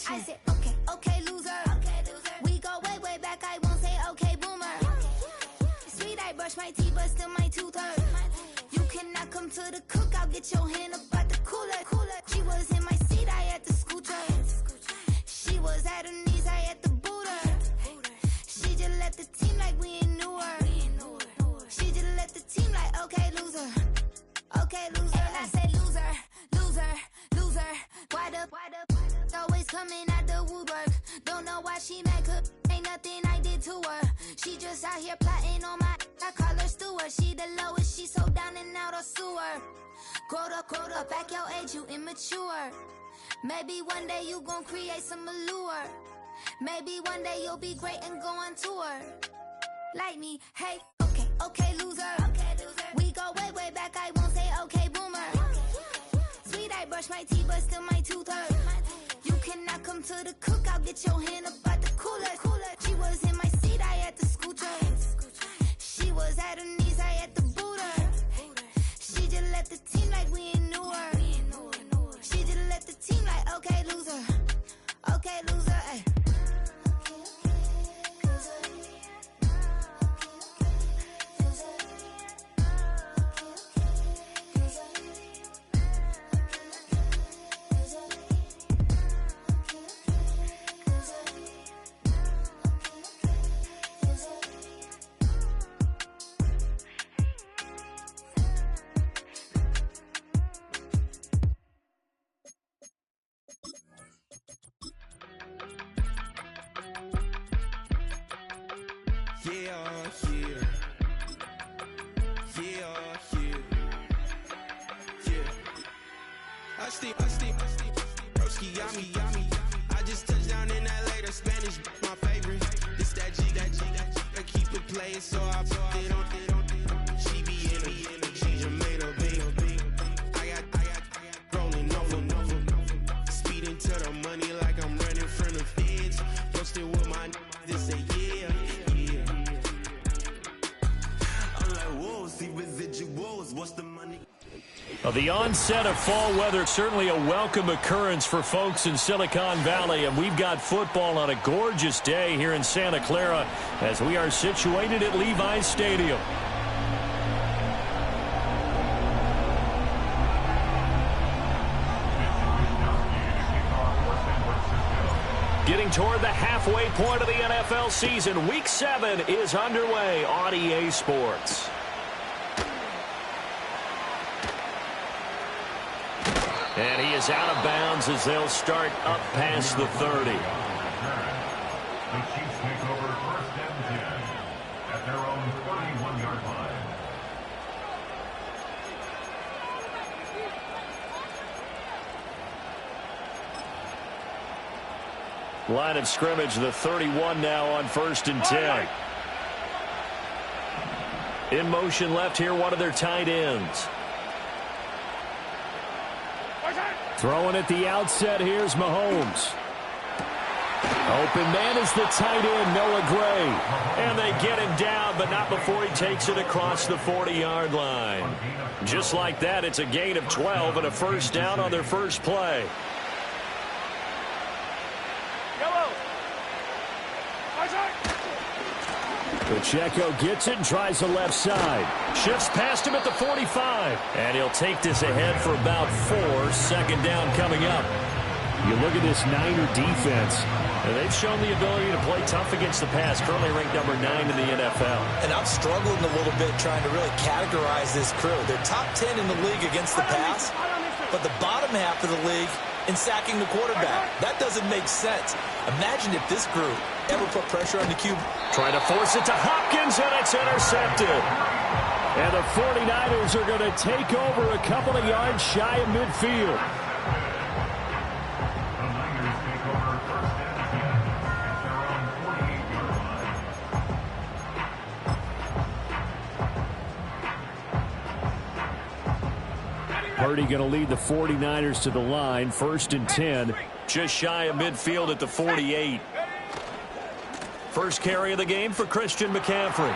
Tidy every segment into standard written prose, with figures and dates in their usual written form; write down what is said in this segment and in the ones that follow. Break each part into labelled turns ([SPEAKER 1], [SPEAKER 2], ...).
[SPEAKER 1] I said, okay, okay, loser. We go way, way back. I won't say okay, boomer. Sweet, I brush my teeth, but still my tooth hurt. You cannot come to the cookout. Get your hand up at the cooler. She was in my seat. I had to scoot her. She was at her knees. I had to boot her. She just left the team like we ain't knew her. She just left the team like, okay, loser. Okay, loser. And I said, loser, loser, loser. Why the always coming out the woodwork? Don't know why she mad, 'cause ain't nothing I did to her. She just out here plotting on my, I call her steward. She the lowest, she so down and out of sewer. Growed up, back your age, you immature. Maybe one day you gon' create some allure. Maybe one day you'll be great and go on tour. Like me, hey, okay, okay, loser. We go way, way back, I won't say okay, boomer. Sweet, I brush my teeth, but still my tooth hurt. You cannot come to the cookout, get your hand up at the cooler. She was in my seat, I had to scoot her. She was at her knees, I had to boot her. She just left the team like we ain't knew her. She just left the team like, okay, loser. Okay, loser, ay.
[SPEAKER 2] I just touched down in LA, the Spanish, my favorite. This that G, I keep it playing, so I put it on. She be in it, she just made a big. I got rolling over, speeding to the money like I'm running from the feds. Posted with my they say yeah. I'm like, whoa, see residuals, what's the money?
[SPEAKER 3] Well, the onset of fall weather, certainly a welcome occurrence for folks in Silicon Valley, and we've got football on a gorgeous day here in Santa Clara as we are situated at Levi's Stadium. Getting toward the halfway point of the NFL season, Week 7 is underway on EA Sports. And he is out of bounds as they'll start up past the 30.
[SPEAKER 4] The Chiefs take over 1st and 10 at their own 31-yard line.
[SPEAKER 3] Line of scrimmage, the 31 now on 1st and 10. In motion left here, one of their tight ends. Throwing at the outset, here's Mahomes. Open man is the tight end, Noah Gray. And they get him down, but not before he takes it across the 40-yard line. Just like that, it's a gain of 12 and a first down on their first play. Pacheco gets it and tries the left side. Shifts past him at the 45. And he'll take this ahead for about 4. Second down coming up. You look at this Niner defense, and they've shown the ability to play tough against the pass, currently ranked number 9 in the NFL.
[SPEAKER 5] And I'm struggling a little bit trying to really categorize this crew. They're top 10 in the league against the pass, but the bottom half of the league in sacking the quarterback. That doesn't make sense. Imagine if this group ever put pressure on the QB.
[SPEAKER 3] Trying to force it to Hopkins, and it's intercepted. And the 49ers are going to take over a couple of yards shy of midfield.
[SPEAKER 4] The Niners take over 1st and 10 at their own 48-yard line.
[SPEAKER 3] Purdy going to lead the 49ers to the line. 1st and 10. Just shy of midfield at the 48. First carry of the game for Christian McCaffrey.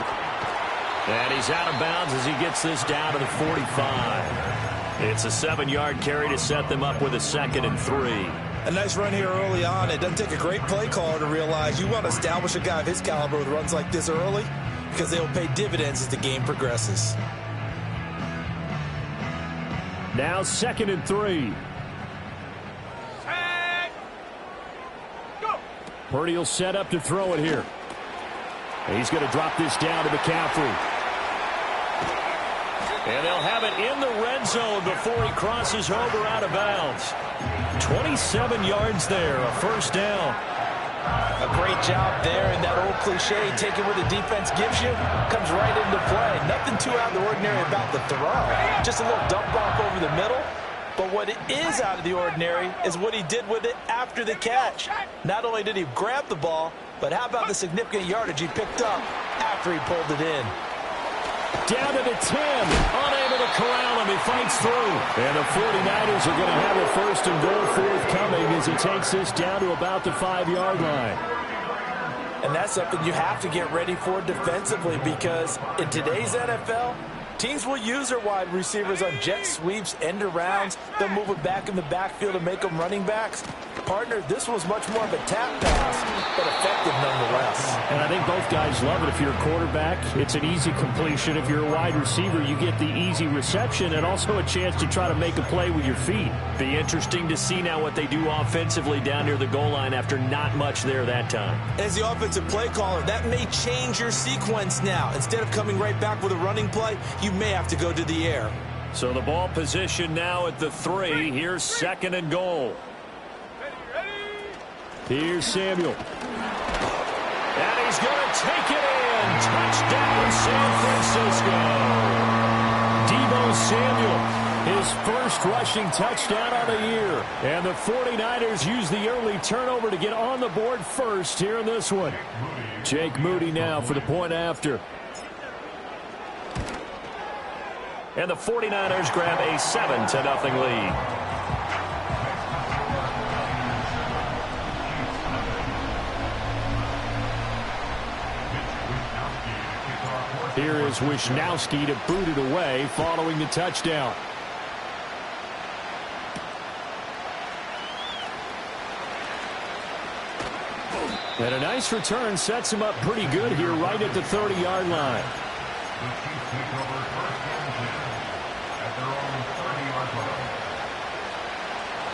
[SPEAKER 3] And he's out of bounds as he gets this down to the 45. It's a 7-yard carry to set them up with a 2nd and 3.
[SPEAKER 5] A nice run here early on. It doesn't take a great play caller to realize you want to establish a guy of his caliber with runs like this early because they will pay dividends as the game progresses.
[SPEAKER 3] Now 2nd and 3. Purdy will set up to throw it here. He's going to drop this down to McCaffrey. And they'll have it in the red zone before he crosses over out of bounds. 27 yards there, a first down.
[SPEAKER 5] A great job there, and that old cliche, taking what the defense gives you, comes right into play. Nothing too out of the ordinary about the throw. Just a little dump off over the middle. But what is out of the ordinary is what he did with it after the catch. Not only did he grab the ball, but how about the significant yardage he picked up after he pulled it in.
[SPEAKER 3] Down to the 10. Unable to corral him. He fights through. And the 49ers are going to have a first and goal forthcoming as he takes this down to about the 5-yard line.
[SPEAKER 5] And that's something you have to get ready for defensively because in today's NFL, teams will use their wide receivers on jet sweeps, end arounds. They'll move it back in the backfield and make them running backs. Partner, this was much more of a tap pass, but effective nonetheless.
[SPEAKER 3] And I think both guys love it. If you're a quarterback, it's an easy completion. If you're a wide receiver, you get the easy reception and also a chance to try to make a play with your feet. Be interesting to see now what they do offensively down near the goal line after not much there that time.
[SPEAKER 5] As the offensive play caller, that may change your sequence now. Instead of coming right back with a running play, you may have to go to the air.
[SPEAKER 3] So the ball position now at the 3. Here's 2nd and goal. Here's Samuel. And he's going to take it in. Touchdown, San Francisco. Deebo Samuel, his first rushing touchdown of the year. And the 49ers use the early turnover to get on the board first here in this one. Jake Moody now for the point after. And the 49ers grab a 7-0 lead. Here is Wisnowski to boot it away following the touchdown. And a nice return sets him up pretty good here right at the 30-yard line.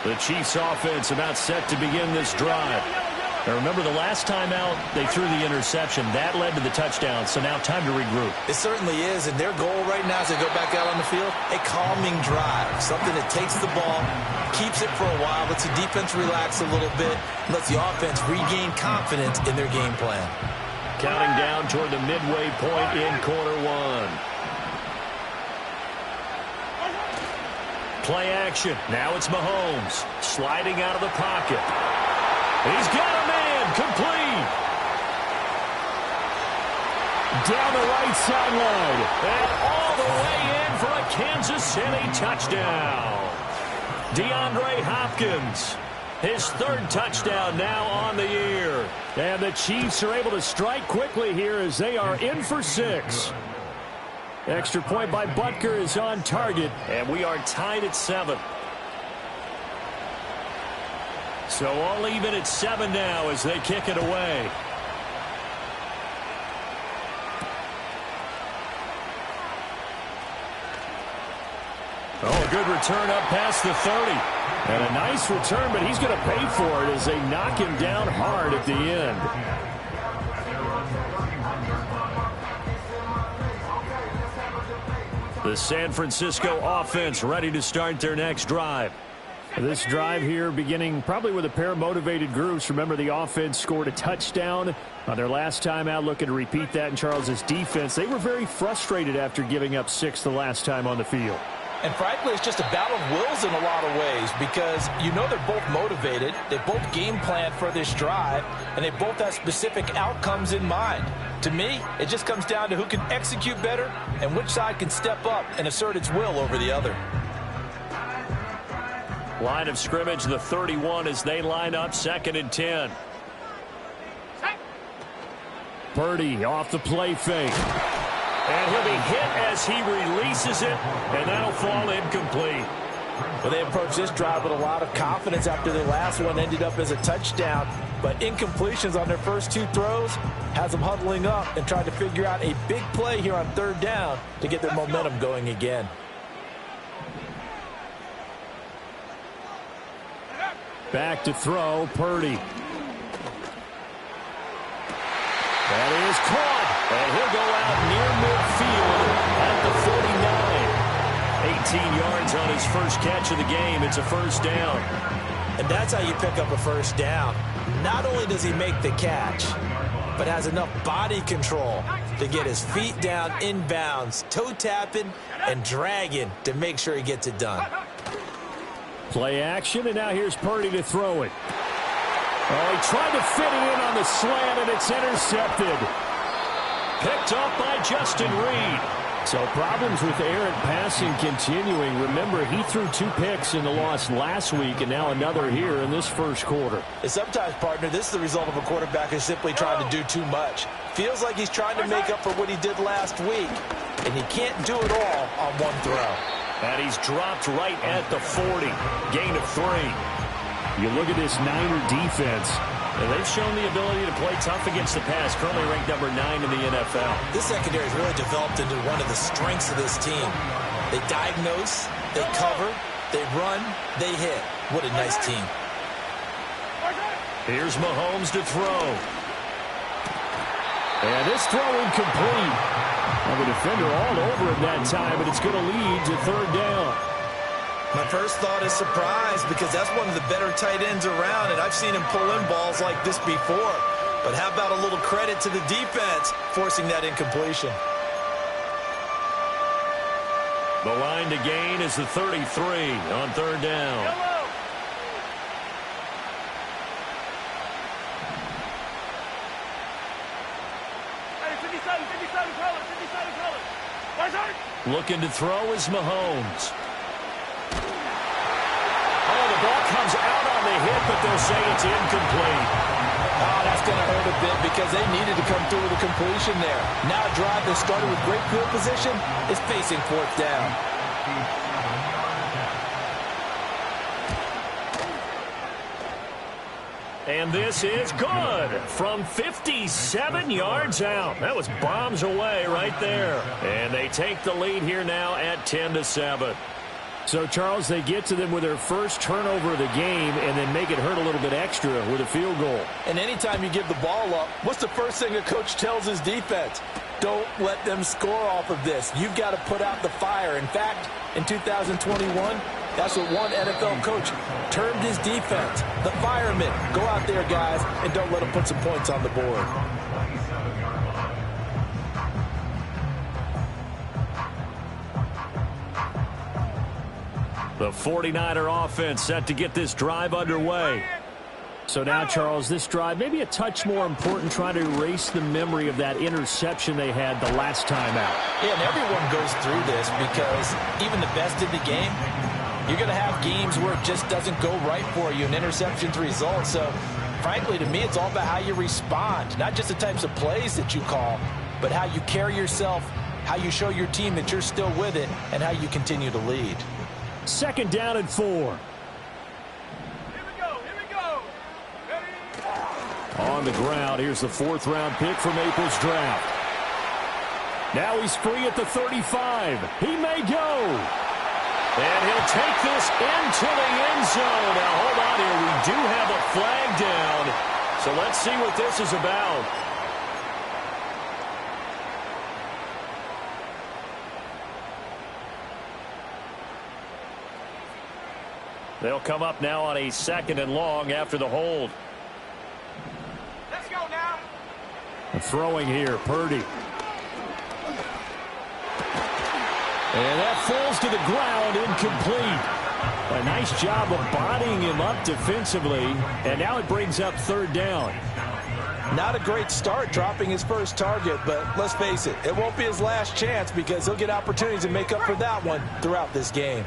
[SPEAKER 3] The Chiefs offense about set to begin this drive. Now remember, the last time out, they threw the interception. That led to the touchdown, so now time to regroup.
[SPEAKER 5] It certainly is, and their goal right now as they go back out on the field, a calming drive. Something that takes the ball, keeps it for a while, lets the defense relax a little bit, lets the offense regain confidence in their game plan.
[SPEAKER 3] Counting down toward the midway point in quarter 1. Play action. Now it's Mahomes sliding out of the pocket. He's got a man complete. Down the right sideline. And all the way in for a Kansas City touchdown. DeAndre Hopkins, his 3rd touchdown now on the year. And the Chiefs are able to strike quickly here as they are in for 6. Extra point by Butker is on target, and we are tied at 7. So all even at 7 now as they kick it away. Oh, a good return up past the 30. And a nice return, but he's going to pay for it as they knock him down hard at the end. The San Francisco offense ready to start their next drive. This drive here beginning probably with a pair of motivated groups. Remember, the offense scored a touchdown on their last time out, looking to repeat that in Charles's defense. They were very frustrated after giving up 6 the last time on the field.
[SPEAKER 5] And frankly, it's just a battle of wills in a lot of ways because you know they're both motivated. They both game plan for this drive, and they both have specific outcomes in mind. To me, it just comes down to who can execute better and which side can step up and assert its will over the other.
[SPEAKER 3] Line of scrimmage, the 31 as they line up 2nd and 10. Purdy off the play fake. And he'll be hit as he releases it, and that'll fall incomplete.
[SPEAKER 5] Well, they approached this drive with a lot of confidence after their last one ended up as a touchdown. But incompletions on their first two throws has them huddling up and trying to figure out a big play here on third down to get their momentum going again.
[SPEAKER 3] Back to throw, Purdy. That is caught, and he'll go out near midfield at the 49. 18 yards on his first catch of the game. It's a first down.
[SPEAKER 5] And that's how you pick up a first down. Not only does he make the catch, but has enough body control to get his feet down inbounds, toe tapping and dragging to make sure he gets it done.
[SPEAKER 3] Play action, and now here's Purdy to throw it. Oh, he tried to fit it in on the slant, and it's intercepted. Picked up by Justin Reed. So problems with errant passing continuing. Remember, he threw 2 picks in the loss last week, and now another here in this first quarter.
[SPEAKER 5] And sometimes, partner, this is the result of a quarterback who's simply trying to do too much. Feels like he's trying to make up for what he did last week, and he can't do it all on one throw.
[SPEAKER 3] And he's dropped right at the 40. Gain of 3. You look at this Niner defense, and they've shown the ability to play tough against the pass, currently ranked number 9 in the NFL.
[SPEAKER 5] This secondary has really developed into one of the strengths of this team. They diagnose, they cover, they run, they hit. What a nice team.
[SPEAKER 3] Here's Mahomes to throw. And this throw incomplete. Well, the defender all over him that time, but it's going to lead to third down.
[SPEAKER 5] My first thought is surprise, because that's one of the better tight ends around, and I've seen him pull in balls like this before. But how about a little credit to the defense forcing that incompletion?
[SPEAKER 3] The line to gain is the 33 on third down. Looking to throw is Mahomes. Oh, the ball comes out on the hit, but they'll say it's incomplete.
[SPEAKER 5] Oh, that's going to hurt a bit because they needed to come through with a completion there. Now a drive that started with great field position is facing fourth down.
[SPEAKER 3] And this is good from 57 yards out. That was bombs away right there. And they take the lead here now at 10-7. So, Charles, they get to them with their first turnover of the game and then make it hurt a little bit extra with a field goal.
[SPEAKER 5] And anytime you give the ball up, what's the first thing a coach tells his defense? Don't let them score off of this. You've got to put out the fire. In fact, in 2021, that's what one NFL coach termed his defense. The firemen. Go out there, guys, and don't let them put some points on the board.
[SPEAKER 3] The 49er offense set to get this drive underway. So now, Charles, this drive maybe a touch more important, trying to erase the memory of that interception they had the last time out.
[SPEAKER 5] Yeah, and everyone goes through this because even the best in the game, you're going to have games where it just doesn't go right for you, and interceptions result. So, frankly, to me, it's all about how you respond, not just the types of plays that you call, but how you carry yourself, how you show your team that you're still with it, and how you continue to lead.
[SPEAKER 3] Second down and 4. On the ground, here's the 4th-round pick from April's draft. Now he's free at the 35. He may go. And he'll take this into the end zone. Now, hold on here. We do have a flag down. So let's see what this is about. They'll come up now on a 2nd and long after the hold.
[SPEAKER 6] Let's go now.
[SPEAKER 3] Throwing here, Purdy. And that falls to the ground, incomplete. A nice job of bodying him up defensively, and now it brings up third down.
[SPEAKER 5] Not a great start dropping his first target, but let's face it, it won't be his last chance because he'll get opportunities to make up for that one throughout this game.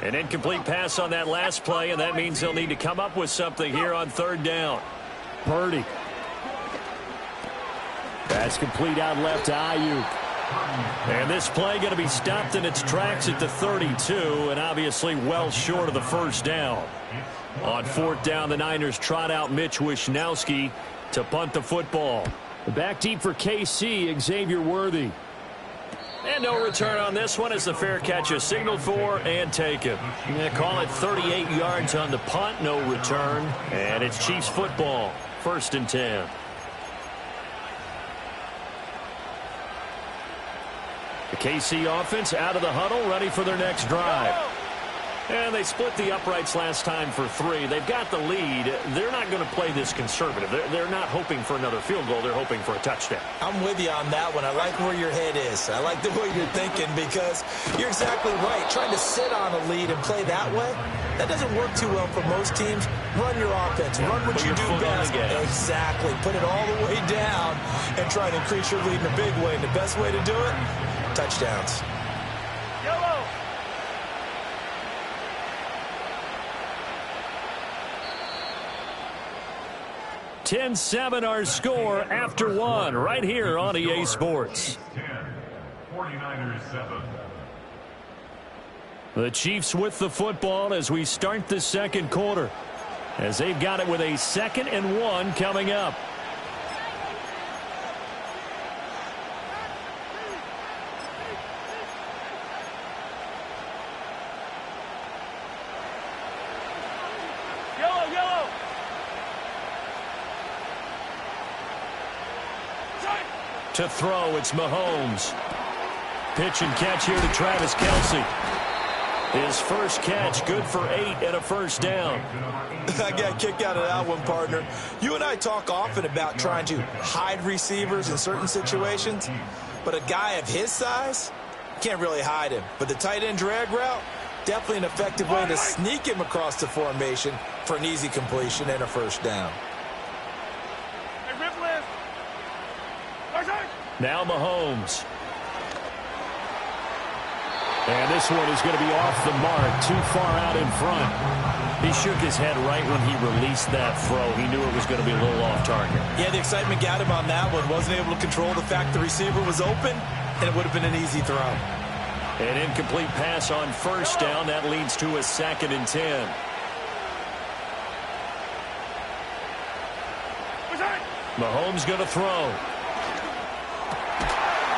[SPEAKER 3] An incomplete pass on that last play, and that means they'll need to come up with something here on third down. Purdy. That's complete out left to Ayuk. And this play going to be stopped in its tracks at the 32, and obviously well short of the first down. On fourth down, the Niners trot out Mitch Wishnowski to punt the football. Back deep for KC, Xavier Worthy. And no return on this one as the fair catch is signaled for and taken. Call it 38 yards on the punt, no return. And it's Chiefs football, 1st and 10. The KC offense out of the huddle, ready for their next drive. And they split the uprights last time for 3. They've got the lead. They're not going to play this conservative. They're not hoping for another field goal. They're hoping for a touchdown.
[SPEAKER 5] I'm with you on that one. I like where your head is. I like the way you're thinking because you're exactly right. Trying to sit on a lead and play that way, that doesn't work too well for most teams. Run your offense. Run what you do best. Exactly. Put it all the way down and try to increase your lead in a big way. And the best way to do it, touchdowns.
[SPEAKER 6] Yellow.
[SPEAKER 3] $10-7 our score after 1 right here on EA Sports.
[SPEAKER 4] 10, 49ers 7.
[SPEAKER 3] The Chiefs with the football as we start the second quarter, as they've got it with a 2nd and 1 coming up. To throw, it's Mahomes. Pitch and catch here to Travis Kelce. His first catch, good for 8 and a first down.
[SPEAKER 5] I got a kick out of that one, partner. You and I talk often about trying to hide receivers in certain situations, but a guy of his size can't really hide him. But the tight end drag route, definitely an effective way to sneak him across the formation for an easy completion and a first down.
[SPEAKER 3] Now Mahomes. And this one is going to be off the mark, too far out in front. He shook his head right when he released that throw. He knew it was going to be a little off target.
[SPEAKER 5] Yeah, the excitement got him on that one. Wasn't able to control the fact the receiver was open, and it would have been an easy throw.
[SPEAKER 3] An incomplete pass on first down. That leads to a 2nd and 10. Mahomes going to throw.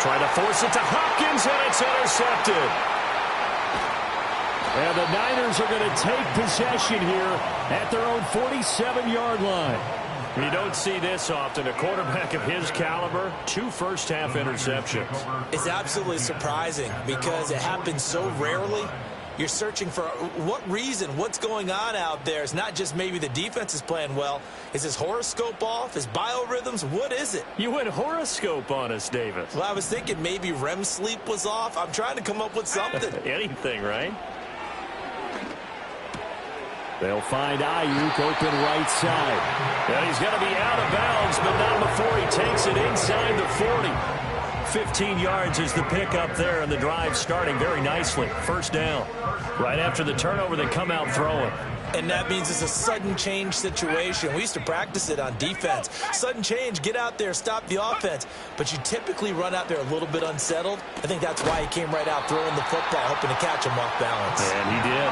[SPEAKER 3] Trying to force it to Hopkins, and it's intercepted. And the Niners are going to take possession here at their own 47-yard line. You don't see this often. A quarterback of his caliber, 2 first-half interceptions.
[SPEAKER 5] It's absolutely surprising because it happens so rarely. You're searching for what reason, what's going on out there. It's not just maybe the defense is playing well. Is his horoscope off? His biorhythms? What is it?
[SPEAKER 3] You went horoscope on us, Davis.
[SPEAKER 5] Well, I was thinking maybe REM sleep was off. I'm trying to come up with something.
[SPEAKER 3] Anything, right? They'll find Ayuk open right side. And he's going to be out of bounds, but not before he takes it inside the 40. 15 yards is the pickup there, and the drive starting very nicely. First down. Right after the turnover, they come out throwing.
[SPEAKER 5] And that means it's a sudden change situation. We used to practice it on defense. Sudden change, get out there, stop the offense. But you typically run out there a little bit unsettled. I think that's why he came right out throwing the football, hoping to catch him off balance.
[SPEAKER 3] And he did.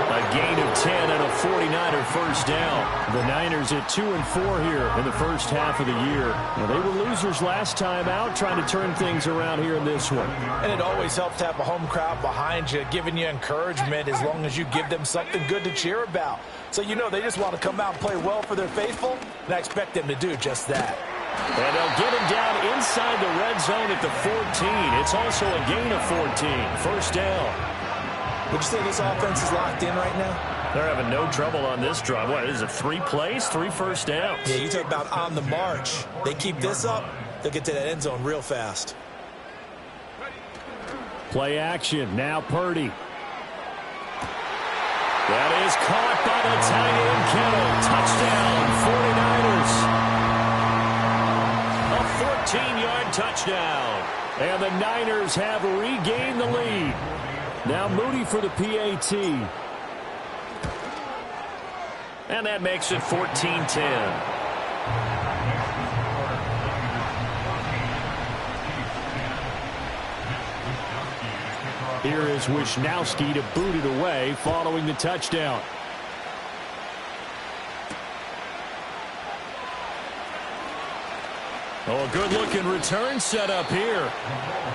[SPEAKER 3] A gain of 10 and a 49er first down. The Niners at 2-4 here in the first half of the year. Now, they were losers last time out, trying to turn things around here in this one.
[SPEAKER 7] And it always helps to have a home crowd behind you, giving you encouragement as long as you give them something good to cheer about. So you know they just want to come out and play well for their faithful, and I expect them to do just that.
[SPEAKER 3] And they'll get him down inside the red zone at the 14. It's also a gain of 14. First down.
[SPEAKER 5] Would you say this offense is locked in right now?
[SPEAKER 3] They're having no trouble on this drive. What is it, 3 plays, 3 first downs?
[SPEAKER 5] Yeah, you talk about on the march. They keep this up, they'll get to that end zone real fast.
[SPEAKER 3] Play action. Now Purdy. That is caught by the tight end Kittle. Touchdown, 49ers. A 14-yard touchdown. And the Niners have regained the lead. Now Moody for the PAT. And that makes it 14-10. Here is Wisnowski to boot it away following the touchdown. Oh, a good-looking return set up here.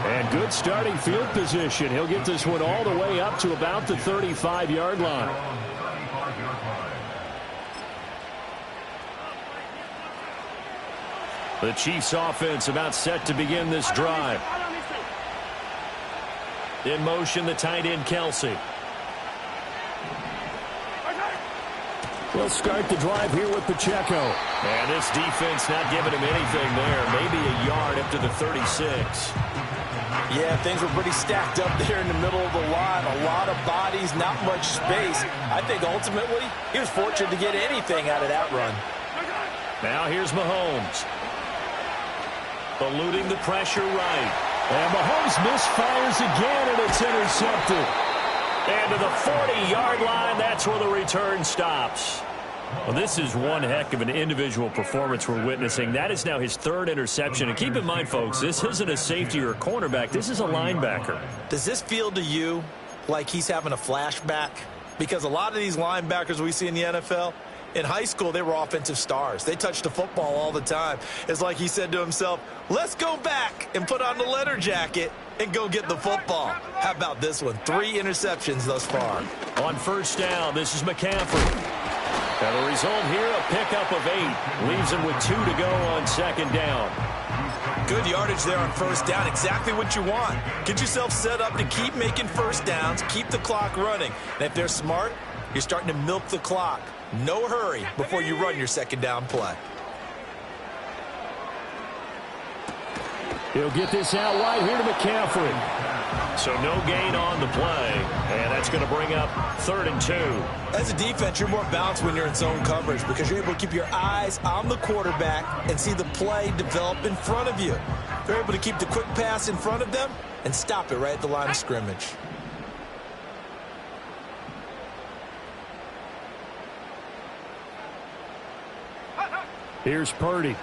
[SPEAKER 3] And good starting field position. He'll get this one all the way up to about the 35-yard line. The Chiefs offense about set to begin this drive. In motion, the tight end, Kelsey. We'll start the drive here with Pacheco. And this defense not giving him anything there. Maybe a yard up to the 36.
[SPEAKER 7] Yeah, things were pretty stacked up there in the middle of the line. A lot of bodies, not much space. I think ultimately he was fortunate to get anything out of that run.
[SPEAKER 3] Now here's Mahomes. Eluding the pressure right. And Mahomes misfires again, and it's intercepted. And to the 40-yard line, that's where the return stops. Well, this is one heck of an individual performance we're witnessing. That is now his third interception. And keep in mind, folks, this isn't a safety or a cornerback. This is a linebacker.
[SPEAKER 7] Does this feel to you like he's having a flashback? Because a lot of these linebackers we see in the NFL, in high school, they were offensive stars. They touched the football all the time. It's like he said to himself, let's go back and put on the leather jacket and go get the football. How about this one? 3 interceptions thus far.
[SPEAKER 3] On first down, this is McCaffrey. And the result here, a pickup of 8. Leaves him with 2 to go on second down.
[SPEAKER 7] Good yardage there on first down. Exactly what you want. Get yourself set up to keep making first downs, keep the clock running. And if they're smart, you're starting to milk the clock. No hurry before you run your second down play.
[SPEAKER 3] He'll get this out wide here to McCaffrey. So no gain on the play. And that's going to bring up 3rd and 2.
[SPEAKER 7] As a defense, you're more balanced when you're in zone coverage because you're able to keep your eyes on the quarterback and see the play develop in front of you. They're able to keep the quick pass in front of them and stop it right at the line of scrimmage.
[SPEAKER 3] Here's Purdy.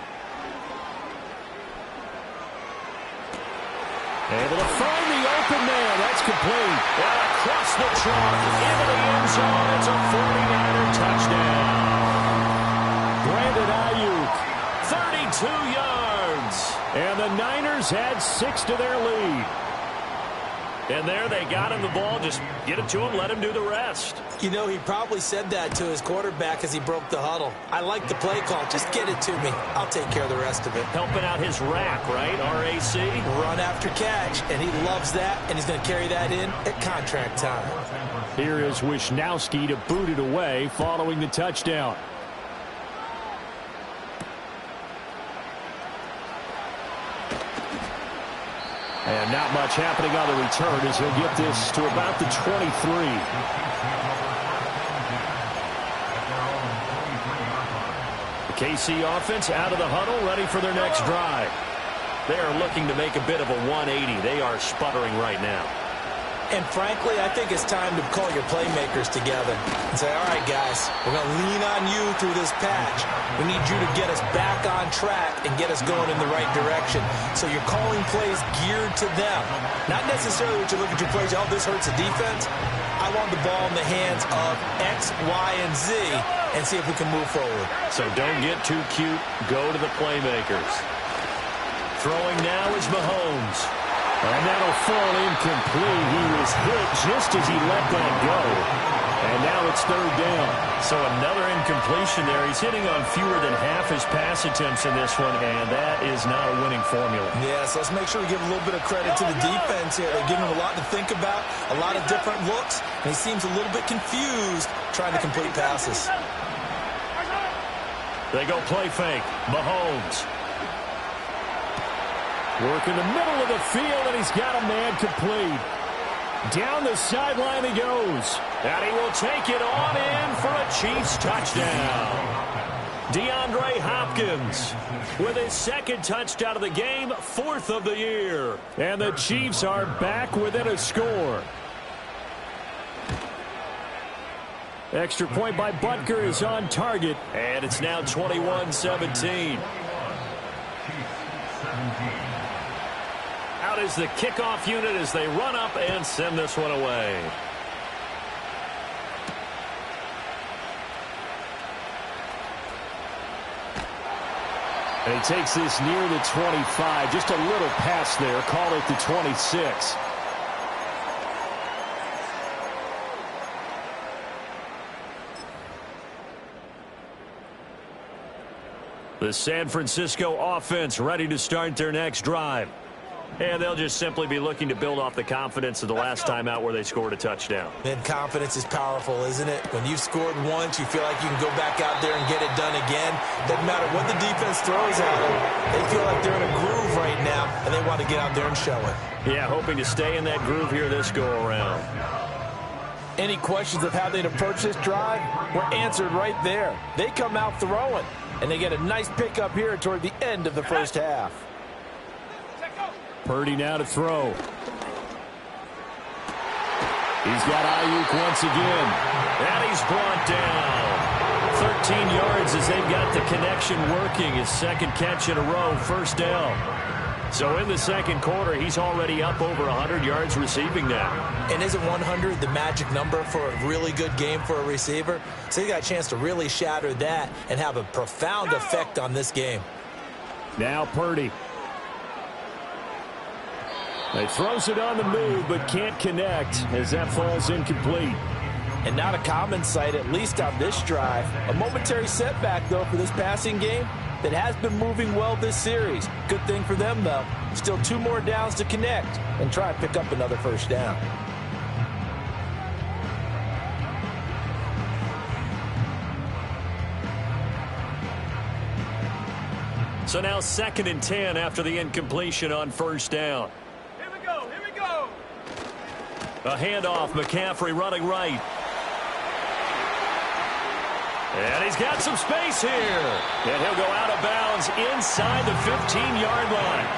[SPEAKER 3] Able to find the open man. That's complete. And across the chalk into the end zone. It's a 49er touchdown. Brandon Ayuk, 32 yards. And the Niners had 6 to their lead. And there they got him the ball. Just get it to him, let him do the rest.
[SPEAKER 7] You know, he probably said that to his quarterback as he broke the huddle. I like the play call. Just get it to me. I'll take care of the rest of it.
[SPEAKER 3] Helping out his rack, right? RAC.
[SPEAKER 7] Run after catch, and he loves that, and he's going to carry that in at contract time.
[SPEAKER 3] Here is Wisnowski to boot it away following the touchdown. And not much happening on the return as he'll get this to about the 23. The KC offense out of the huddle, ready for their next drive. They are looking to make a bit of a 180. They are sputtering right now.
[SPEAKER 7] And frankly, I think it's time to call your playmakers together and say, all right, guys, we're going to lean on you through this patch. We need you to get us back on track and get us going in the right direction. So you're calling plays geared to them. Not necessarily what you look at your plays, oh, this hurts the defense. I want the ball in the hands of X, Y, and Z and see if we can move forward.
[SPEAKER 3] So don't get too cute. Go to the playmakers. Throwing now is Mahomes. And that'll fall incomplete. He was hit just as he let that go. And now it's 3rd down. So another incompletion there. He's hitting on fewer than half his pass attempts in this one, and that is not a winning formula.
[SPEAKER 7] Yes, let's make sure we give a little bit of credit to the defense here. They're giving him a lot to think about, a lot of different looks, and he seems a little bit confused trying to complete passes.
[SPEAKER 3] They go play fake. Mahomes. Work in the middle of the field, and he's got a man complete. Down the sideline he goes. And he will take it on in for a Chiefs touchdown. DeAndre Hopkins with his 2nd touchdown of the game, 4th of the year. And the Chiefs are back within a score. Extra point by Butker is on target. And it's now 21-17. Out is the kickoff unit as they run up and send this one away. And he takes this near the 25. Just a little pass there. Call it the 26. The San Francisco offense ready to start their next drive. And they'll just simply be looking to build off the confidence of the last time out where they scored a touchdown.
[SPEAKER 7] And confidence is powerful, isn't it? When you've scored once, you feel like you can go back out there and get it done again. Doesn't matter what the defense throws at them. They feel like they're in a groove right now, and they want to get out there and show it.
[SPEAKER 3] Yeah, hoping to stay in that groove here this go-around.
[SPEAKER 7] Any questions of how they'd approach this drive were answered right there. They come out throwing, and they get a nice pickup here toward the end of the first half.
[SPEAKER 3] Purdy now to throw. He's got Ayuk once again. And he's brought down. 13 yards as they've got the connection working. His second catch in a row, first down. So in the second quarter, he's already up over 100 yards receiving now.
[SPEAKER 7] And isn't 100 the magic number for a really good game for a receiver? So he got a chance to really shatter that and have a profound effect on this game.
[SPEAKER 3] Now Purdy. He throws it on the move, but can't connect as that falls incomplete.
[SPEAKER 7] And not a common sight, at least on this drive. A momentary setback, though, for this passing game that has been moving well this series. Good thing for them, though. Still 2 more downs to connect and try and pick up another first down.
[SPEAKER 3] So now 2nd and 10 after the incompletion on first down. A handoff, McCaffrey running right. And he's got some space here. And he'll go out of bounds inside the 15-yard line.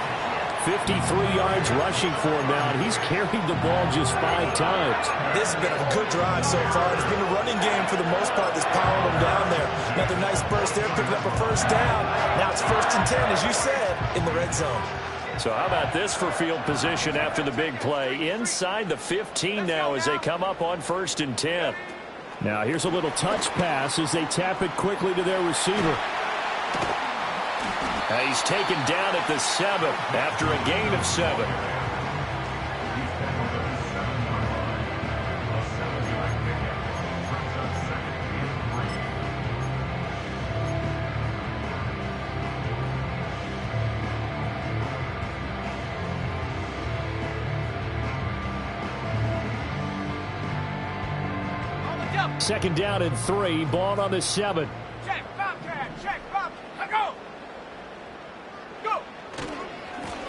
[SPEAKER 3] 53 yards rushing for him now, and he's carried the ball just 5 times.
[SPEAKER 7] This has been a good drive so far. It's been a running game for the most part that's powering them down there. Another nice burst there, picking up a first down. Now it's 1st and 10, as you said, in the red zone.
[SPEAKER 3] So how about this for field position after the big play? Inside the 15 now as they come up on 1st and 10. Now here's a little touch pass as they tap it quickly to their receiver. He's taken down at the 7 after a gain of 7. Second down and 3. Ball on the 7.
[SPEAKER 6] Check, Bobcat, check, Bobcat, go! Go!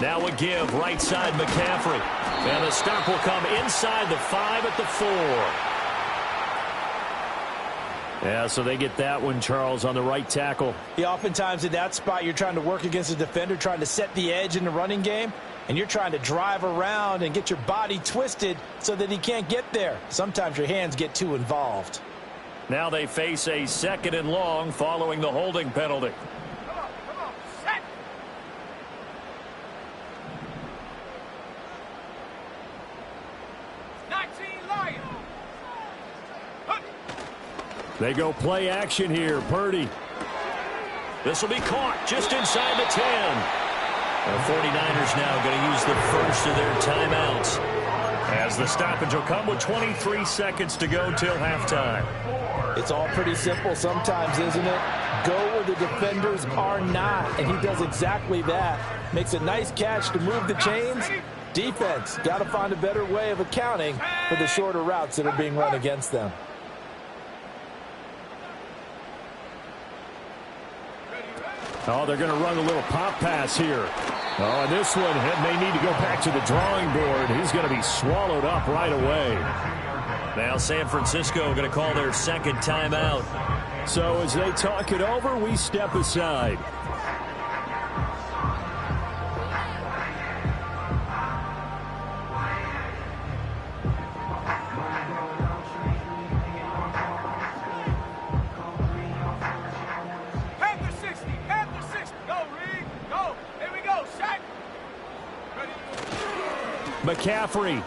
[SPEAKER 3] Now a give, right side McCaffrey. And the stop will come inside the 5 at the 4. Yeah, so they get that one, Charles, on the right tackle.
[SPEAKER 7] Yeah, oftentimes in that spot, you're trying to work against a defender, trying to set the edge in the running game, and you're trying to drive around and get your body twisted so that he can't get there. Sometimes your hands get too involved.
[SPEAKER 3] Now they face a 2nd and long following the holding penalty.
[SPEAKER 6] Come on, set!
[SPEAKER 3] They go play action here. Purdy. This will be caught just inside the 10. The 49ers now going to use the first of their timeouts, as the stoppage will come with 23 seconds to go till halftime.
[SPEAKER 7] It's all pretty simple sometimes, isn't it? Go where the defenders are not, and he does exactly that. Makes a nice catch to move the chains. Defense got to find a better way of accounting for the shorter routes that are being run against them.
[SPEAKER 3] Oh, they're going to run a little pop pass here. Oh, and this one may need to go back to the drawing board. He's going to be swallowed up right away. Now San Francisco going to call their second timeout. So as they talk it over, we step aside. McCaffrey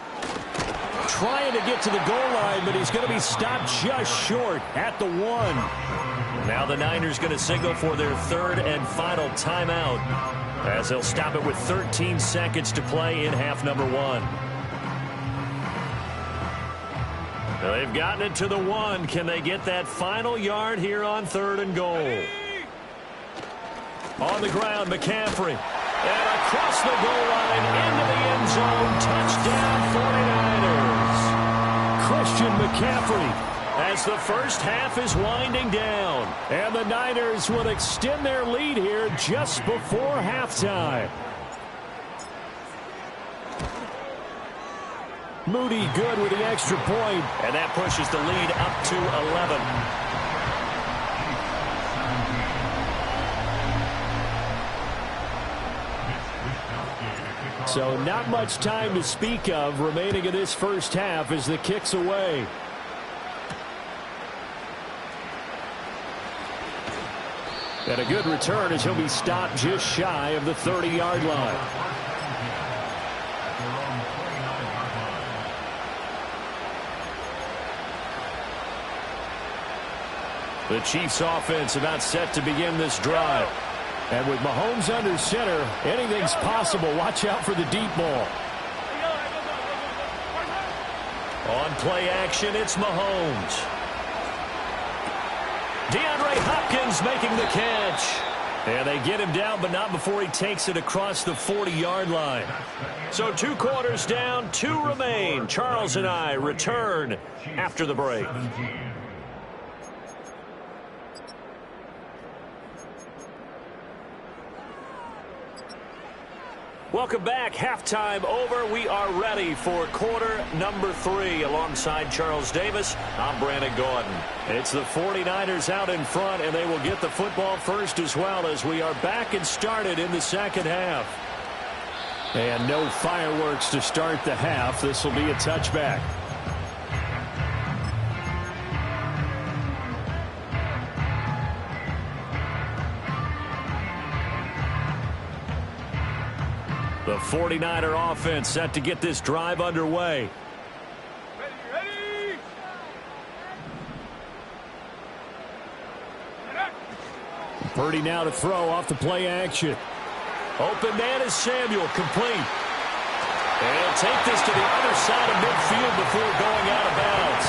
[SPEAKER 3] trying to get to the goal line, but he's going to be stopped just short at the 1. Now the Niners going to signal for their third and final timeout as they'll stop it with 13 seconds to play in half number 1. They've gotten it to the 1. Can they get that final yard here on 3rd and goal? On the ground, McCaffrey. And across the goal line into the end zone. Touchdown 49ers. Christian McCaffrey as the first half is winding down. And the Niners will extend their lead here just before halftime. Moody good with the extra point. And that pushes the lead up to 11. So not much time to speak of remaining in this first half as the kick's away. And a good return as he'll be stopped just shy of the 30-yard line. The Chiefs offense about set to begin this drive. And with Mahomes under center, anything's possible. Watch out for the deep ball. On play action, it's Mahomes. DeAndre Hopkins making the catch. And they get him down, but not before he takes it across the 40-yard line. So 2 quarters down, 2 remain. Charles and I return after the break. Welcome back. Halftime over. We are ready for quarter number 3. Alongside Charles Davis, I'm Brandon Gordon. It's the 49ers out in front, and they will get the football first as well as we are back and started in the second half. And no fireworks to start the half. This will be a touchback. The 49er offense set to get this drive underway.
[SPEAKER 6] Ready.
[SPEAKER 3] Purdy now to throw off the play action. Open man is Samuel, complete. And he'll take this to the other side of midfield before going out of bounds.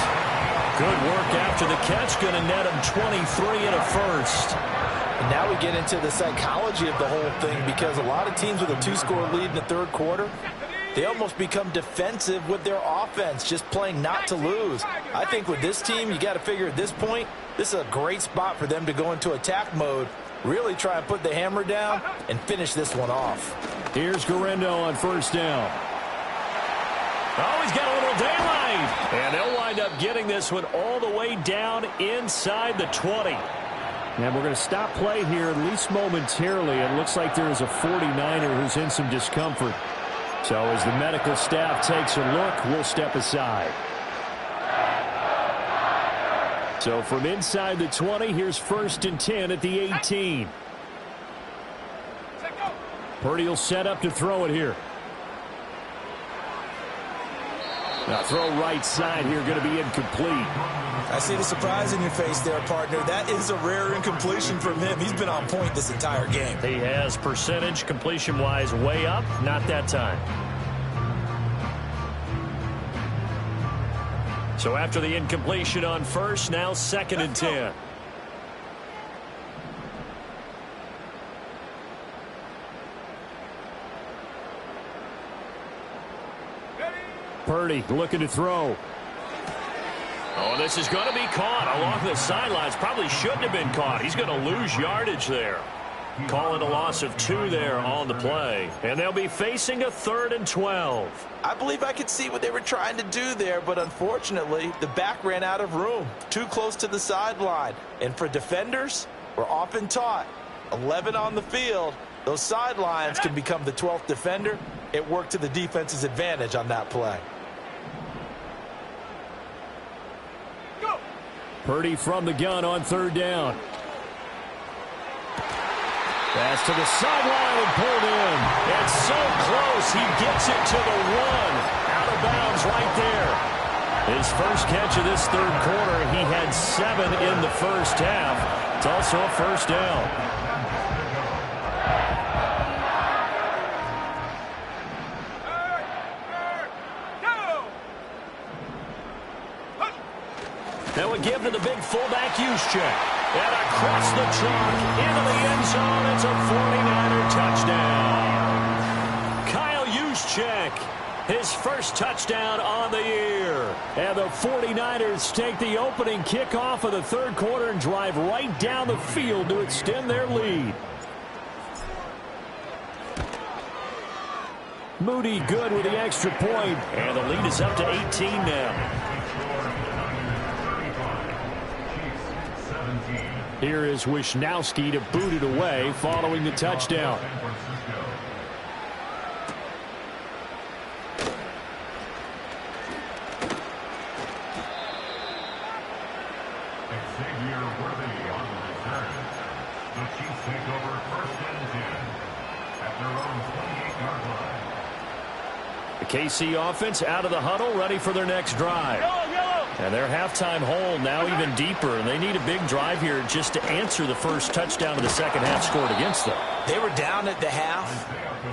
[SPEAKER 3] Good work after the catch, going to net him 23 and a first.
[SPEAKER 7] And now we get into the psychology of the whole thing, because a lot of teams with a 2-score lead in the third quarter, they almost become defensive with their offense, just playing not to lose. I think with this team, you got to figure at this point, this is a great spot for them to go into attack mode, really try and put the hammer down and finish this one off.
[SPEAKER 3] Here's Guerrero on first down. Oh, he's got a little daylight. And they'll wind up getting this one all the way down inside the 20. And we're going to stop play here, at least momentarily. It looks like there is a 49er who's in some discomfort. So as the medical staff takes a look, we'll step aside. So from inside the 20, here's 1st and 10 at the 18. Purdy will set up to throw it here. Now throw right side here, going to be incomplete.
[SPEAKER 5] I see the surprise in your face there, partner. That is a rare incompletion from him. He's been on point this entire game.
[SPEAKER 3] He has percentage completion-wise way up, not that time. So after the incompletion on first, now 2nd and 10. Purdy looking to throw. Oh, this is going to be caught along the sidelines. Probably shouldn't have been caught. He's going to lose yardage there. Call it a loss of 2 there on the play. And they'll be facing a 3rd and 12.
[SPEAKER 7] I believe I could see what they were trying to do there, but unfortunately, the back ran out of room. Too close to the sideline. And for defenders, we're often taught, 11 on the field, those sidelines can become the 12th defender. It worked to the defense's advantage on that play.
[SPEAKER 3] Purdy from the gun on 3rd down. Pass to the sideline and pulled in. It's so close. He gets it to the 1. Out of bounds right there. His first catch of this third quarter. He had 7 in the first half. It's also a first down. That would give to the big fullback Juszczyk. And across the chalk, into the end zone, it's a 49er touchdown. Kyle Juszczyk, his first touchdown on the year. And the 49ers take the opening kickoff of the third quarter and drive right down the field to extend their lead. Moody good with the extra point, and the lead is up to 18 now. Here is Wisnowski to boot it away following the touchdown.
[SPEAKER 4] Xavier Worthy on the return. The Chiefs take over 1st and 10 at their own 28-yard line.
[SPEAKER 3] The KC offense out of the huddle, ready for their next drive. And their halftime hole now even deeper, and they need a big drive here just to answer the first touchdown of the second half scored against them.
[SPEAKER 7] They were down at the half.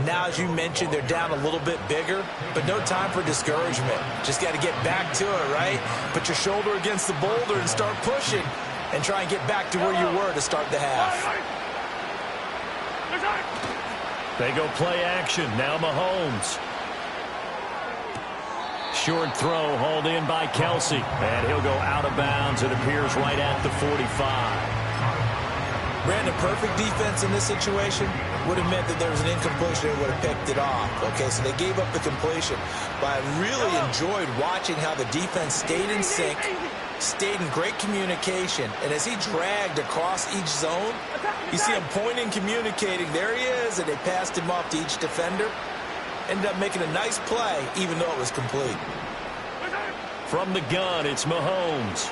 [SPEAKER 7] Now, as you mentioned, they're down a little bit bigger, but no time for discouragement. Just got to get back to it, right? Put your shoulder against the boulder and start pushing and try and get back to where you were to start the half.
[SPEAKER 3] They go play action. Now Mahomes. Short throw hauled in by Kelsey. And he'll go out of bounds. It appears right at the 45.
[SPEAKER 7] Brandon, perfect defense in this situation would have meant that there was an incompletion and would have picked it off. Okay, so they gave up the completion. But I really enjoyed watching how the defense stayed in sync, stayed in great communication. And as he dragged across each zone, you see him pointing, communicating. There he is, and they passed him off to each defender. Ended up making a nice play, even though it was complete.
[SPEAKER 3] From the gun, it's Mahomes.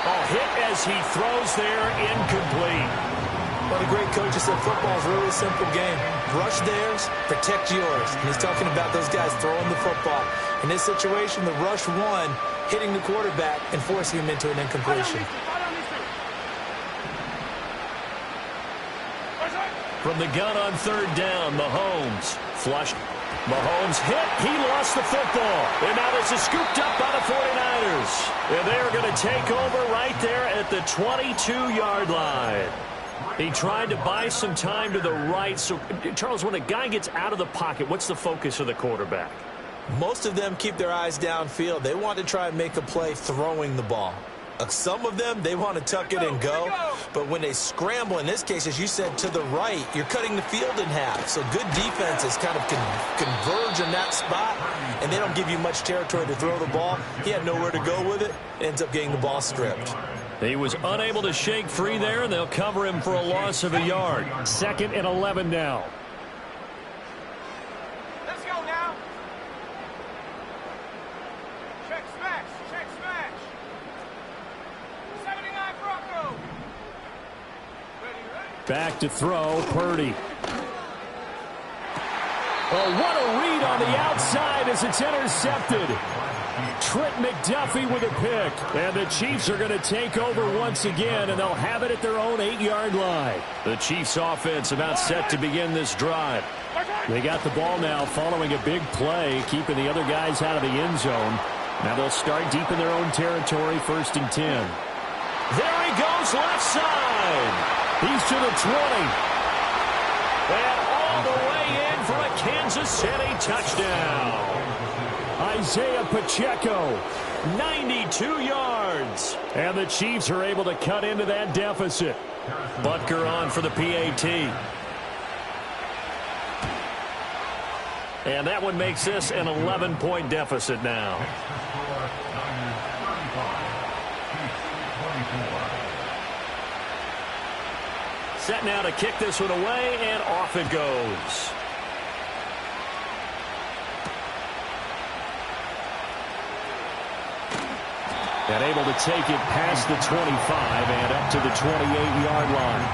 [SPEAKER 3] Oh, hit as he throws there, incomplete.
[SPEAKER 7] Well, the great coach has said football is really a simple game. Rush theirs, protect yours. And he's talking about those guys throwing the football. In this situation, the rush one, hitting the quarterback and forcing him into an incompletion.
[SPEAKER 3] From the gun on third down, Mahomes flushed. Mahomes hit. He lost the football. And now this is scooped up by the 49ers. And they're going to take over right there at the 22-yard line. He tried to buy some time to the right. So, Charles, when a guy gets out of the pocket, what's the focus of the quarterback?
[SPEAKER 7] Most of them keep their eyes downfield. They want to try and make a play throwing the ball. Some of them, they want to tuck it and go. But when they scramble, in this case, as you said, to the right, you're cutting the field in half. So good defenses kind of converge in that spot, and they don't give you much territory to throw the ball. He had nowhere to go with it. Ends up getting the ball stripped.
[SPEAKER 3] He was unable to shake free there, and they'll cover him for a loss of a yard. 2nd and 11 now.
[SPEAKER 6] Let's go now. Check smash. Check smash. 79 Bronco. Ready.
[SPEAKER 3] Back to throw, Purdy. Oh, what a read on the outside as it's intercepted. Trent McDuffie with a pick. And the Chiefs are going to take over once again, and they'll have it at their own 8-yard line. The Chiefs offense about set to begin this drive. They got the ball now following a big play, keeping the other guys out of the end zone. Now they'll start deep in their own territory, 1st and 10. There he goes, left side. He's to the 20. And all the way in for a Kansas City touchdown. Isaiah Pacheco, 92 yards. And the Chiefs are able to cut into that deficit. Butker on for the PAT. And that one makes this an 11-point deficit now. Set now to kick this one away, and off it goes. And able to take it past the 25 and up to the 28-yard line.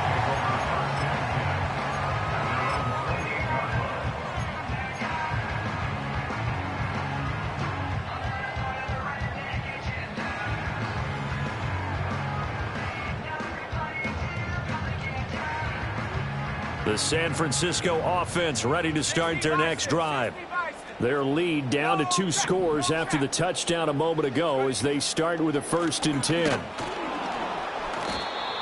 [SPEAKER 3] The San Francisco offense ready to start their next drive. Their lead down to 2 scores after the touchdown a moment ago as they start with a 1st and 10.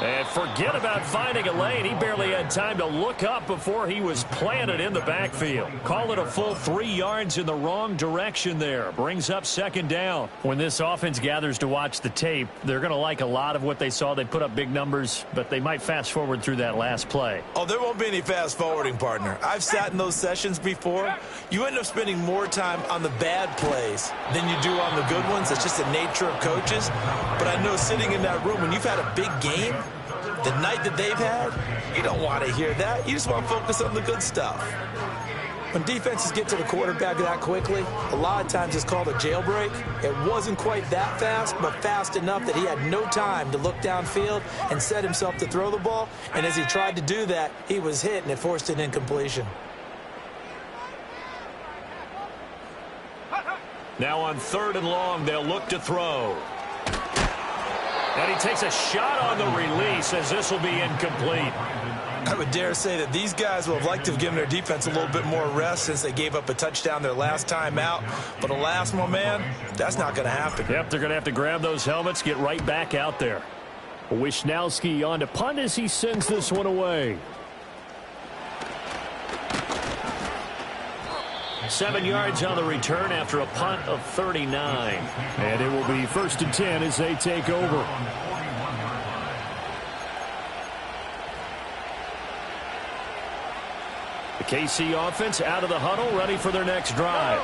[SPEAKER 3] And forget about finding a lane. He barely had time to look up before he was planted in the backfield. Call it a full 3 yards in the wrong direction there. Brings up 2nd down. When this offense gathers to watch the tape, they're going to like a lot of what they saw. They put up big numbers, but they might fast forward through that last play.
[SPEAKER 7] Oh, there won't be any fast forwarding, partner. I've sat in those sessions before. You end up spending more time on the bad plays than you do on the good ones. It's just the nature of coaches. But I know sitting in that room, when you've had a big game, the night that they've had, you don't want to hear that. You just want to focus on the good stuff. When defenses get to the quarterback that quickly, a lot of times it's called a jailbreak. It wasn't quite that fast, but fast enough that he had no time to look downfield and set himself to throw the ball. And as he tried to do that, he was hit, and it forced an incompletion.
[SPEAKER 3] Now on 3rd and long, they'll look to throw. And he takes a shot on the release as this will be incomplete.
[SPEAKER 7] I would dare say that these guys will have liked to have given their defense a little bit more rest since they gave up a touchdown their last time out. But alas, my man, that's not going to happen.
[SPEAKER 3] Yep, they're going to have to grab those helmets, get right back out there. Wishnowski on to punt as he sends this one away. 7 yards on the return after a punt of 39. And it will be 1st and 10 as they take over. The KC offense out of the huddle, ready for their next drive.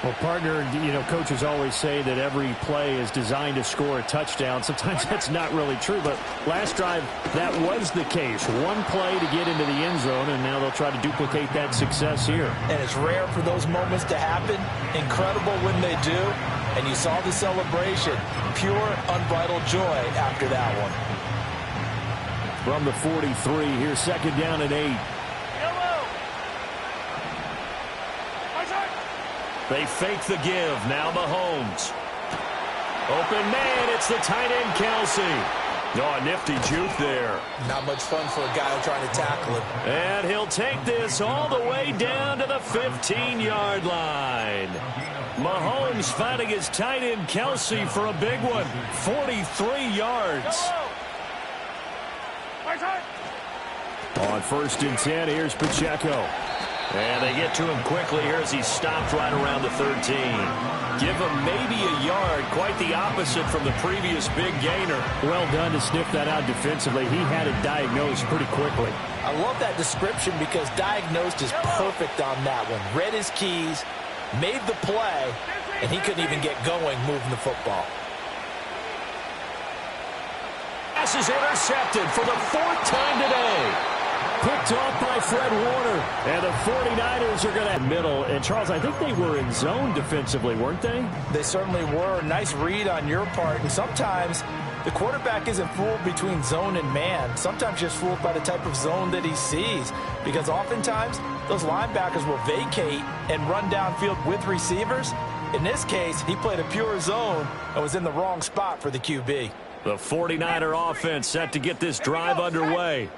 [SPEAKER 3] Well, partner, you know, coaches always say that every play is designed to score a touchdown. Sometimes that's not really true, but last drive, that was the case. One play to get into the end zone, and now they'll try to duplicate that success here.
[SPEAKER 7] And it's rare for those moments to happen. Incredible when they do. And you saw the celebration. Pure, unbridled joy after that one.
[SPEAKER 3] From the 43, here's 2nd down and 8. They fake the give. Now Mahomes. Open man. It's the tight end, Kelsey. Oh, a nifty juke there.
[SPEAKER 7] Not much fun for a guy trying to tackle him.
[SPEAKER 3] And he'll take this all the way down to the 15-yard line. Mahomes finding his tight end, Kelsey, for a big one. 43 yards. On 1st and 10, here's Pacheco. And they get to him quickly here as he stopped right around the 13. Give him maybe a yard, quite the opposite from the previous big gainer. Well done to sniff that out defensively. He had it diagnosed pretty quickly.
[SPEAKER 7] I love that description because diagnosed is perfect on that one. Read his keys, made the play, and he couldn't even get going moving the football.
[SPEAKER 3] Pass is intercepted for the 4th time today. Picked off by Fred Warner. And the 49ers are going to middle. And, Charles, I think they were in zone defensively, weren't they?
[SPEAKER 7] They certainly were. Nice read on your part. And sometimes the quarterback isn't fooled between zone and man. Sometimes just fooled by the type of zone that he sees. Because oftentimes those linebackers will vacate and run downfield with receivers. In this case, he played a pure zone and was in the wrong spot for the QB.
[SPEAKER 3] The 49er offense set to get this drive underway.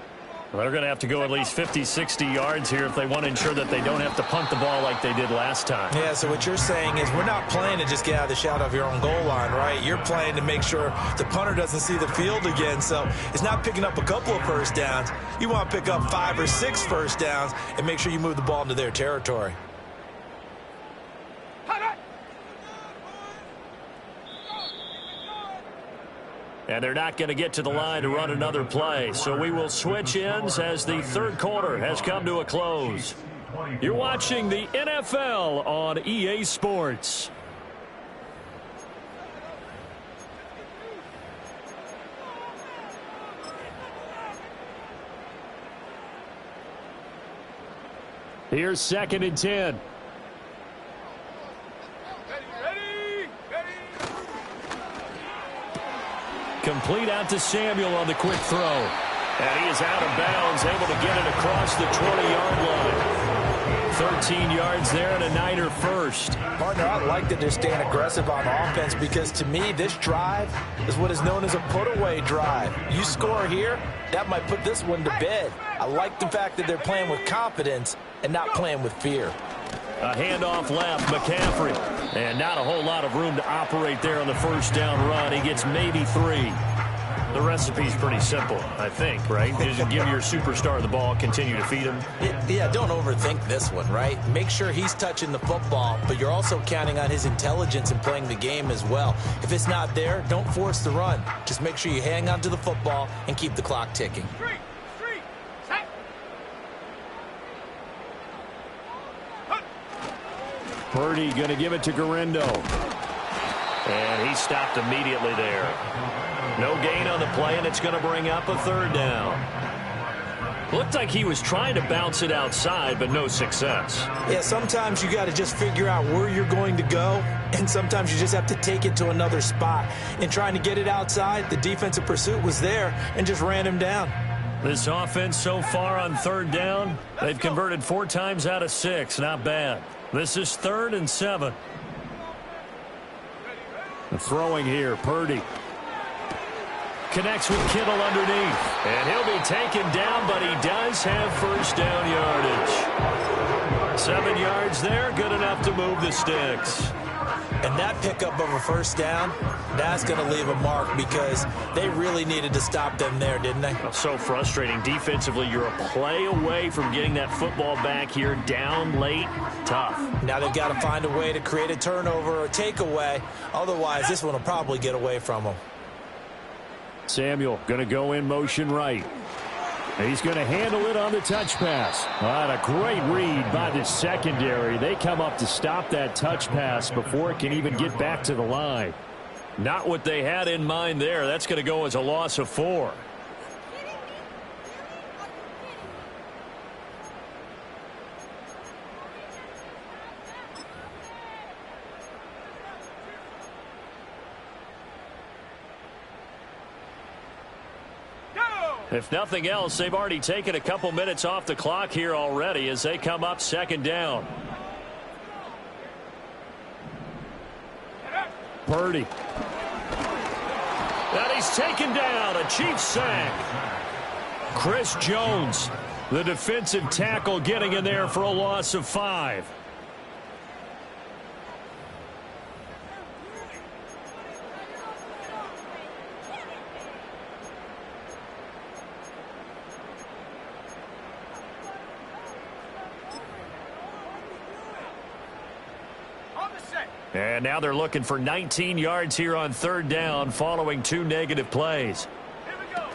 [SPEAKER 3] Well, they're going to have to go at least 50, 60 yards here if they want to ensure that they don't have to punt the ball like they did last time.
[SPEAKER 7] Yeah, so what you're saying is we're not playing to just get out of the shadow of your own goal line, right? You're playing to make sure the punter doesn't see the field again. So it's not picking up a couple of first downs. You want to pick up 5 or 6 first downs and make sure you move the ball into their territory.
[SPEAKER 3] And they're not going to get to the line to run another play. So we will switch ends as the 3rd quarter has come to a close. You're watching the NFL on EA Sports. Here's 2nd and 10. Complete out to Samuel on the quick throw. And he is out of bounds, able to get it across the 20-yard line. 13 yards there and a Niner first.
[SPEAKER 5] Partner, I like that they're staying aggressive on offense because to me, this drive is what is known as a put-away drive. You score here, that might put this one to bed. I like the fact that they're playing with confidence and not playing with fear.
[SPEAKER 3] A handoff left, McCaffrey. And not a whole lot of room to operate there on the first down run. He gets maybe 3. The recipe's pretty simple, I think, right? Just give your superstar the ball, continue to feed him.
[SPEAKER 5] Yeah, don't overthink this one, right? Make sure he's touching the football, but you're also counting on his intelligence in playing the game as well. If it's not there, don't force the run. Just make sure you hang on to the football and keep the clock ticking.
[SPEAKER 3] Purdy going to give it to Guerrero. And he stopped immediately there. No gain on the play, and it's going to bring up a third down. Looked like he was trying to bounce it outside, but no success.
[SPEAKER 5] Yeah, sometimes you got to just figure out where you're going to go, and sometimes you just have to take it to another spot. In trying to get it outside, the defensive pursuit was there and just ran him down.
[SPEAKER 3] This offense so far on third down, they've converted 4 times out of 6. Not bad. This is 3rd and 7. The throwing here, Purdy. Connects with Kittle underneath. And he'll be taken down, but he does have first down yardage. 7 yards there, good enough to move the sticks.
[SPEAKER 5] And that pickup of a first down, that's going to leave a mark because they really needed to stop them there, didn't they?
[SPEAKER 3] So frustrating. Defensively, you're a play away from getting that football back here down late. Tough.
[SPEAKER 5] Now they've got to find a way to create a turnover or takeaway. Otherwise, this one will probably get away from them.
[SPEAKER 3] Samuel going to go in motion right. He's going to handle it on the touch pass. What a great read by the secondary. They come up to stop that touch pass before it can even get back to the line. Not what they had in mind there. That's going to go as a loss of 4. If nothing else, they've already taken a couple minutes off the clock here already as they come up 2nd down. Purdy. And he's taken down. A Chiefs sack. Chris Jones, the defensive tackle, getting in there for a loss of 5. And now they're looking for 19 yards here on 3rd down following 2 negative plays.
[SPEAKER 6] Here we go.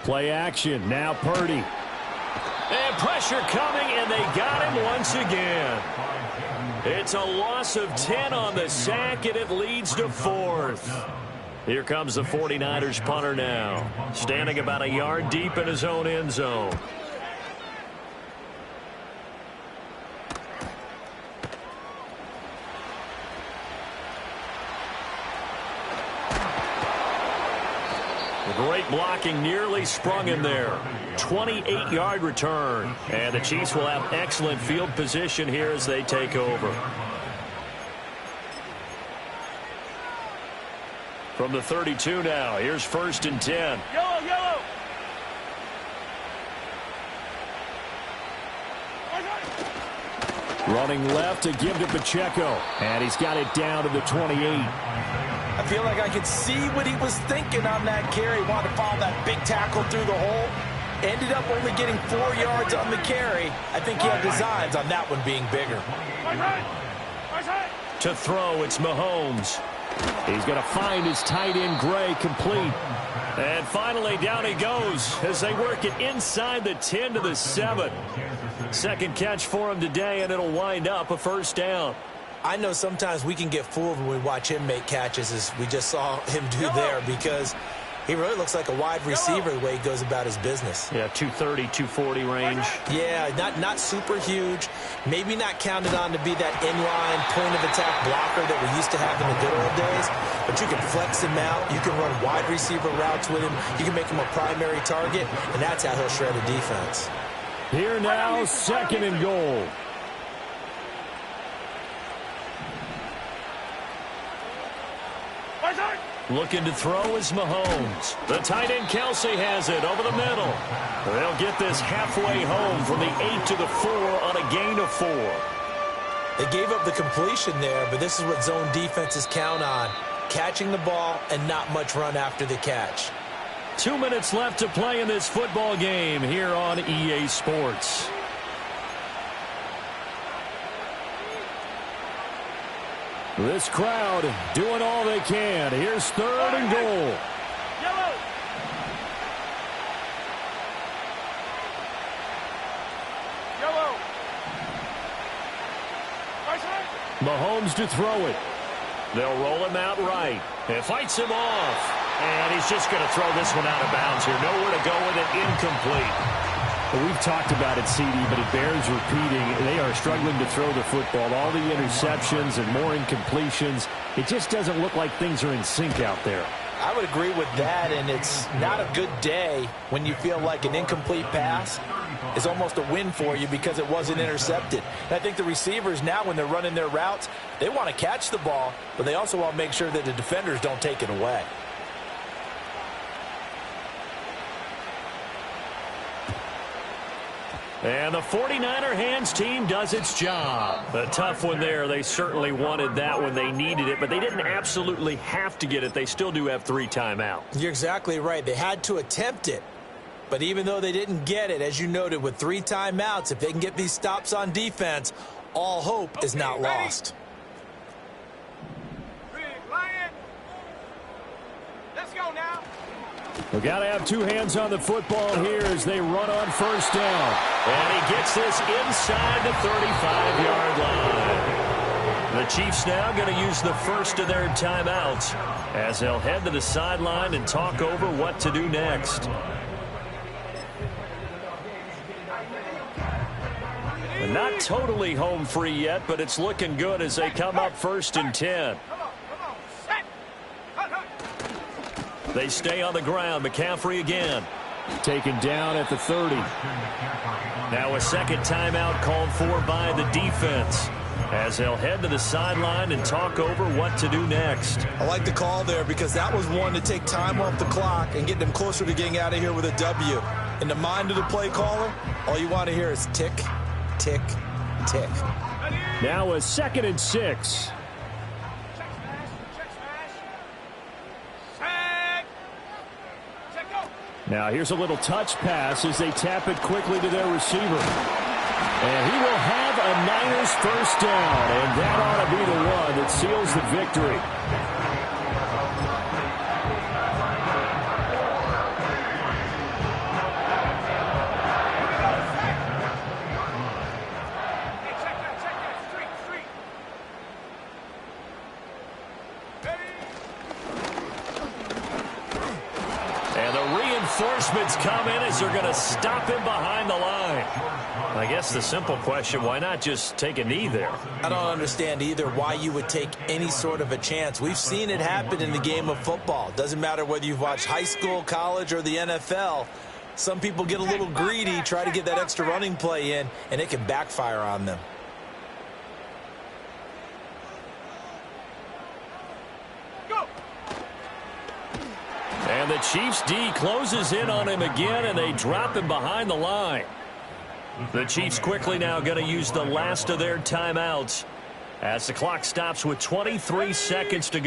[SPEAKER 3] Play action. Now Purdy. And pressure coming, and they got him once again. It's a loss of 10 on the sack, and it leads to 4th. Here comes the 49ers punter now, standing about a yard deep in his own end zone. Great blocking, nearly sprung him there. 28-yard return. And the Chiefs will have excellent field position here as they take over. From the 32 now, here's 1st and 10.
[SPEAKER 6] Yellow, yellow.
[SPEAKER 3] Running left to give to Pacheco. And he's got it down to the 28.
[SPEAKER 5] I feel like I could see what he was thinking on that carry. Wanted to follow that big tackle through the hole. Ended up only getting 4 yards on the carry. I think he had designs on that one being bigger.
[SPEAKER 3] To throw, it's Mahomes. He's going to find his tight end, Gray, complete. And finally, down he goes as they work it inside the 10 to the 7. Second catch for him today, and it'll wind up a first down.
[SPEAKER 5] I know sometimes we can get fooled when we watch him make catches, as we just saw him do there, because he really looks like a wide receiver the way he goes about his business.
[SPEAKER 3] Yeah, 230, 240 range.
[SPEAKER 5] Yeah, not super huge. Maybe not counted on to be that inline point-of-attack blocker that we used to have in the good old days, but you can flex him out. You can run wide receiver routes with him. You can make him a primary target, and that's how he'll shred a defense.
[SPEAKER 3] Here now, 2nd and goal. Looking to throw is Mahomes. The tight end Kelsey has it over the middle. They'll get this halfway home from the 8 to the 4 on a gain of 4.
[SPEAKER 7] They gave up the completion there, but this is what zone defenses count on. Catching the ball and not much run after the catch.
[SPEAKER 3] 2 minutes left to play in this football game here on EA Sports. This crowd doing all they can. Here's 3rd and goal.
[SPEAKER 6] Yellow. Yellow.
[SPEAKER 3] Mahomes to throw it. They'll roll him out right. It fights him off. And he's just going to throw this one out of bounds here. Nowhere to go with it. Incomplete. Well, we've talked about it, CD, but it bears repeating. They are struggling to throw the football. All the interceptions and more incompletions. It just doesn't look like things are in sync out there.
[SPEAKER 7] I would agree with that, and it's not a good day when you feel like an incomplete pass is almost a win for you because it wasn't intercepted. And I think the receivers now, when they're running their routes, they want to catch the ball, but they also want to make sure that the defenders don't take it away.
[SPEAKER 3] And the 49er hands team does its job. A tough one there. They certainly wanted that when they needed it, but they didn't absolutely have to get it. They still do have 3 timeouts.
[SPEAKER 7] You're exactly right. They had to attempt it. But even though they didn't get it, as you noted, with 3 timeouts, if they can get these stops on defense, all hope is not lost.
[SPEAKER 6] Big Lion. Let's go now.
[SPEAKER 3] We've got to have 2 hands on the football here as they run on 1st down. And he gets this inside the 35-yard line. The Chiefs now going to use the first of their timeouts as they'll head to the sideline and talk over what to do next. Not totally home free yet, but it's looking good as they come up 1st and 10. They stay on the ground. McCaffrey again. Taken down at the 30. Now a second timeout called for by the defense as they'll head to the sideline and talk over what to do next.
[SPEAKER 7] I like the call there because that was one to take time off the clock and get them closer to getting out of here with a W. In the mind of the play caller, all you want to hear is tick, tick, tick.
[SPEAKER 3] Now a 2nd and 6. Now here's a little touch pass as they tap it quickly to their receiver. And he will have a Niners 1st down, and that ought to be the one that seals the victory. Reinforcements come in as they're going to stop him behind the line. I guess the simple question, why not just take a knee there?
[SPEAKER 7] I don't understand either why you would take any sort of a chance. We've seen it happen in the game of football. Doesn't matter whether you've watched high school, college, or the NFL. Some people get a little greedy, try to get that extra running play in, and it can backfire on them.
[SPEAKER 3] And the Chiefs D closes in on him again, and they drop him behind the line. The Chiefs quickly now going to use the last of their timeouts as the clock stops with 23 seconds to go.